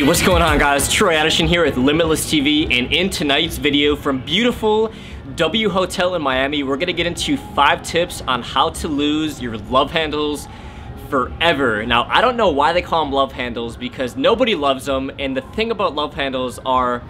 Hey, what's going on, guys? Troy Addison here with Limitless TV, and in tonight's video from beautiful W Hotel in Miami, we're gonna get into 5 tips on how to lose your love handles forever. Now, I don't know why they call them love handles because nobody loves them, and the thing about love handles are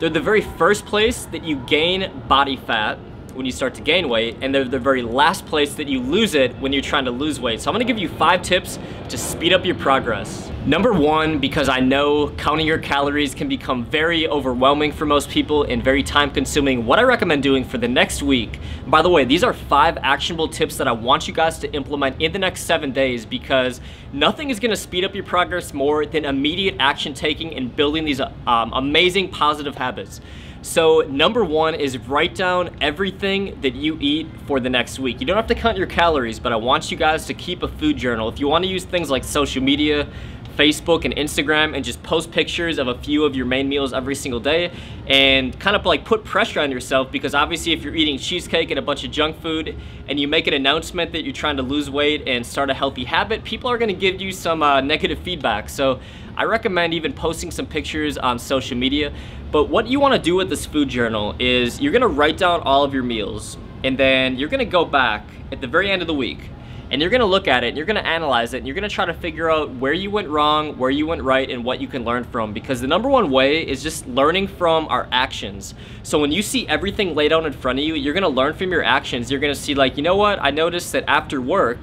they're the very first place that you gain body fat when you start to gain weight, and they're the very last place that you lose it when you're trying to lose weight. So I'm gonna give you 5 tips to speed up your progress. Number 1, because I know counting your calories can become very overwhelming for most people and very time consuming, what I recommend doing for the next week. By the way, these are 5 actionable tips that I want you guys to implement in the next 7 days, because nothing is gonna speed up your progress more than immediate action taking and building these amazing positive habits. So number 1 is write down everything that you eat for the next week. You don't have to count your calories, but I want you guys to keep a food journal. If you want to use things like social media, Facebook and Instagram, and just post pictures of a few of your main meals every single day and kind of like put pressure on yourself, because obviously if you're eating cheesecake and a bunch of junk food and you make an announcement that you're trying to lose weight and start a healthy habit, people are going to give you some negative feedback. So I recommend even posting some pictures on social media. But what you want to do with this food journal is you're going to write down all of your meals, and then you're going to go back at the very end of the week and you're gonna look at it and you're gonna analyze it and you're gonna try to figure out where you went wrong, where you went right, and what you can learn from. Because the number 1 way is just learning from our actions. So when you see everything laid out in front of you, you're gonna learn from your actions. You're gonna see, like, you know what, I noticed that after work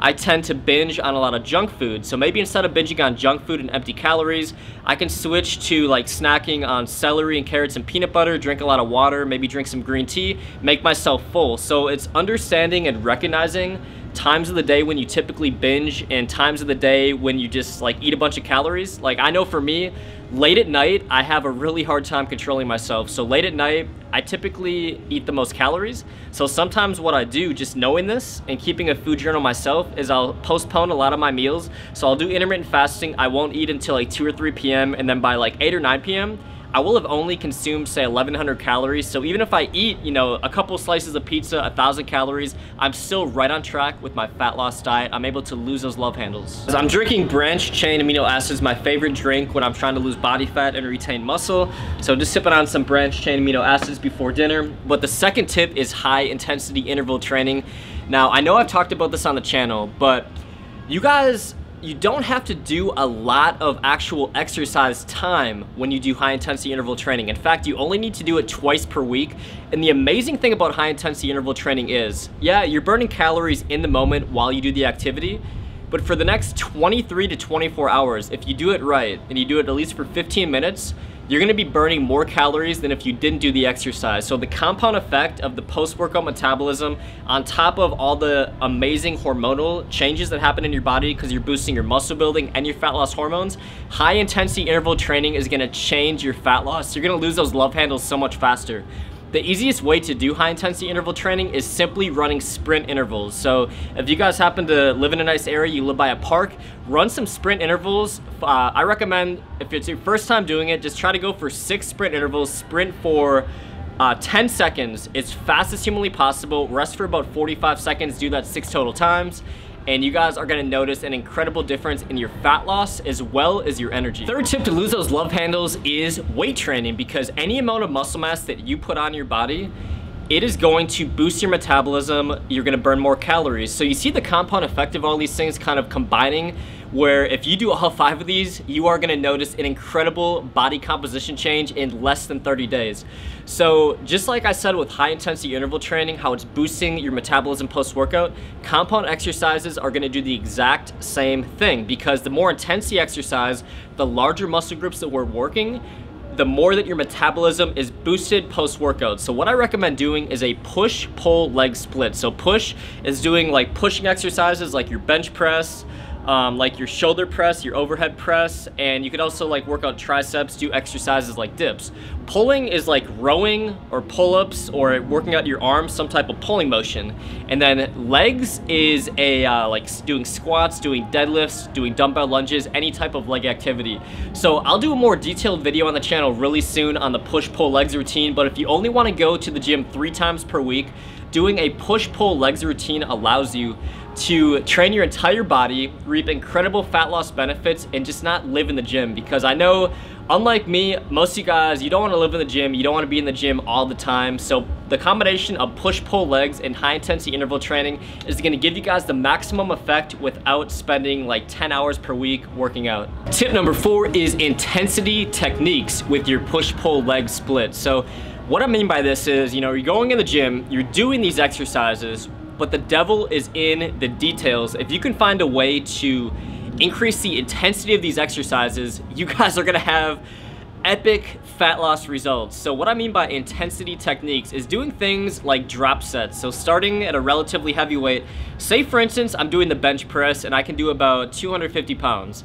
I tend to binge on a lot of junk food. So maybe instead of binging on junk food and empty calories, I can switch to like snacking on celery and carrots and peanut butter, drink a lot of water, maybe drink some green tea, make myself full. So it's understanding and recognizing times of the day when you typically binge and times of the day when you just like eat a bunch of calories. Like, I know for me, late at night, I have a really hard time controlling myself. So late at night, I typically eat the most calories. So sometimes what I do, just knowing this and keeping a food journal myself, is I'll postpone a lot of my meals. So I'll do intermittent fasting. I won't eat until like 2 or 3 p.m. and then by like 8 or 9 p.m. I will have only consumed, say, 1,100 calories. So even if I eat, you know, a couple slices of pizza, 1,000 calories, I'm still right on track with my fat loss diet. I'm able to lose those love handles. I'm drinking branched chain amino acids, my favorite drink when I'm trying to lose body fat and retain muscle. So just sipping on some branched chain amino acids before dinner. But the second tip is high intensity interval training. Now, I know I've talked about this on the channel, but you guys, you don't have to do a lot of actual exercise time when you do high intensity interval training. In fact, you only need to do it twice per week. And the amazing thing about high intensity interval training is, yeah, you're burning calories in the moment while you do the activity, but for the next 23 to 24 hours, if you do it right and you do it at least for 15 minutes, you're gonna be burning more calories than if you didn't do the exercise. So the compound effect of the post-workout metabolism, on top of all the amazing hormonal changes that happen in your body because you're boosting your muscle building and your fat loss hormones, high intensity interval training is gonna change your fat loss. You're gonna lose those love handles so much faster. The easiest way to do high intensity interval training is simply running sprint intervals. So if you guys happen to live in a nice area, you live by a park, run some sprint intervals. I recommend, if it's your first time doing it, just try to go for 6 sprint intervals. Sprint for 10 seconds as fast as humanly possible. Rest for about 45 seconds. Do that 6 total times. And you guys are gonna notice an incredible difference in your fat loss as well as your energy. Third tip to lose those love handles is weight training, because any amount of muscle mass that you put on your body, it is going to boost your metabolism. You're gonna burn more calories. So you see the compound effect of all these things kind of combining, where if you do all 5 of these, you are gonna notice an incredible body composition change in less than 30 days. So just like I said with high intensity interval training, how it's boosting your metabolism post-workout, compound exercises are gonna do the exact same thing, because the more intense the exercise, the larger muscle groups that we're working, the more that your metabolism is boosted post-workout. So what I recommend doing is a push-pull leg split. So push is doing like pushing exercises like your bench press, like your shoulder press, your overhead press, and you could also like work out triceps, do exercises like dips. Pulling is like rowing or pull-ups or working out your arms, some type of pulling motion. And then legs is a like doing squats, doing deadlifts, doing dumbbell lunges, any type of leg activity. So I'll do a more detailed video on the channel really soon on the push-pull legs routine, but if you only want to go to the gym 3 times per week, doing a push-pull legs routine allows you to train your entire body, reap incredible fat loss benefits, and just not live in the gym. Because I know, unlike me, most of you guys, you don't want to live in the gym, you don't want to be in the gym all the time. So the combination of push-pull legs and high-intensity interval training is going to give you guys the maximum effect without spending like 10 hours per week working out. Tip number 4 is intensity techniques with your push-pull leg split. So what I mean by this is, you know, you're going in the gym, you're doing these exercises, but the devil is in the details. If you can find a way to increase the intensity of these exercises, you guys are gonna have epic fat loss results. So what I mean by intensity techniques is doing things like drop sets. So starting at a relatively heavy weight, say for instance, I'm doing the bench press and I can do about 250 pounds.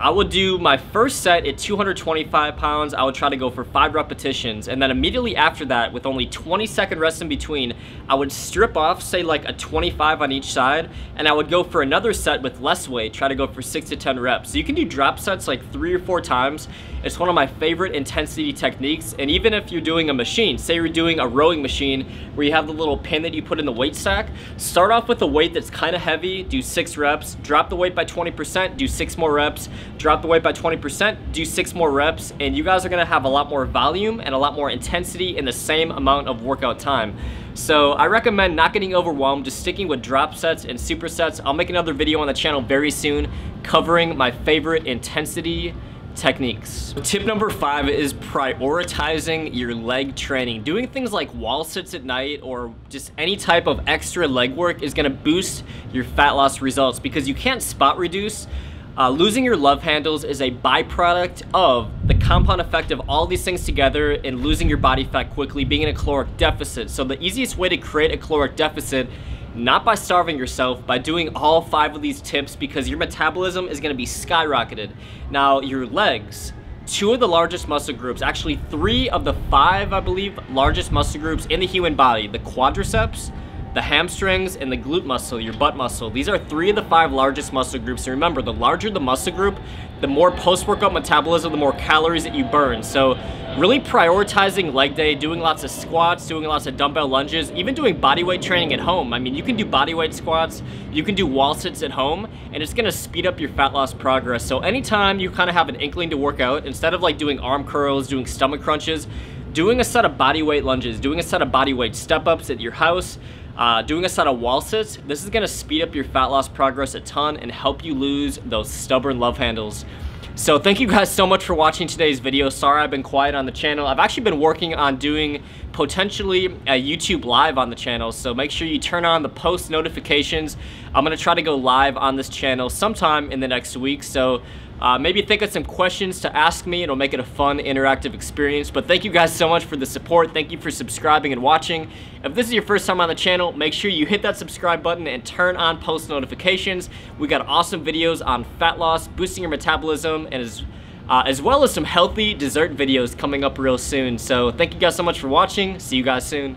I would do my first set at 225 pounds. I would try to go for 5 repetitions. And then immediately after that, with only 20-second rest in between, I would strip off, say like a 25 on each side, and I would go for another set with less weight, try to go for 6 to 10 reps. So you can do drop sets like 3 or 4 times. It's one of my favorite intensity techniques. And even if you're doing a machine, say you're doing a rowing machine where you have the little pin that you put in the weight stack, start off with a weight that's kind of heavy, do 6 reps, drop the weight by 20%, do 6 more reps, drop the weight by 20%, do 6 more reps, and you guys are gonna have a lot more volume and a lot more intensity in the same amount of workout time. So I recommend not getting overwhelmed, just sticking with drop sets and supersets. I'll make another video on the channel very soon covering my favorite intensity techniques. Tip number 5 is prioritizing your leg training. Doing things like wall sits at night or just any type of extra leg work is gonna boost your fat loss results because you can't spot reduce. Losing your love handles is a byproduct of the compound effect of all these things together and losing your body fat quickly, being in a caloric deficit. So the easiest way to create a caloric deficit, not by starving yourself, by doing all 5 of these tips, because your metabolism is gonna be skyrocketed. Now your legs, 2 of the largest muscle groups, actually 3 of the 5, I believe, largest muscle groups in the human body, the quadriceps, the hamstrings, and the glute muscle, your butt muscle. These are 3 of the 5 largest muscle groups. And remember, the larger the muscle group, the more post-workout metabolism, the more calories that you burn. So really prioritizing leg day, doing lots of squats, doing lots of dumbbell lunges, even doing bodyweight training at home. I mean, you can do bodyweight squats, you can do wall sits at home, and it's gonna speed up your fat loss progress. So anytime you kind of have an inkling to work out, instead of like doing arm curls, doing stomach crunches, doing a set of bodyweight lunges, doing a set of bodyweight step-ups at your house, doing a set of wall sits, this is gonna speed up your fat loss progress a ton and help you lose those stubborn love handles. So thank you guys so much for watching today's video. Sorry I've been quiet on the channel. I've actually been working on doing potentially a YouTube live on the channel, so make sure you turn on the post notifications. I'm gonna try to go live on this channel sometime in the next week, so maybe think of some questions to ask me. It'll make it a fun, interactive experience. But thank you guys so much for the support. Thank you for subscribing and watching. If this is your first time on the channel, make sure you hit that subscribe button and turn on post notifications. We got awesome videos on fat loss, boosting your metabolism, and as well as some healthy dessert videos coming up real soon. So thank you guys so much for watching. See you guys soon.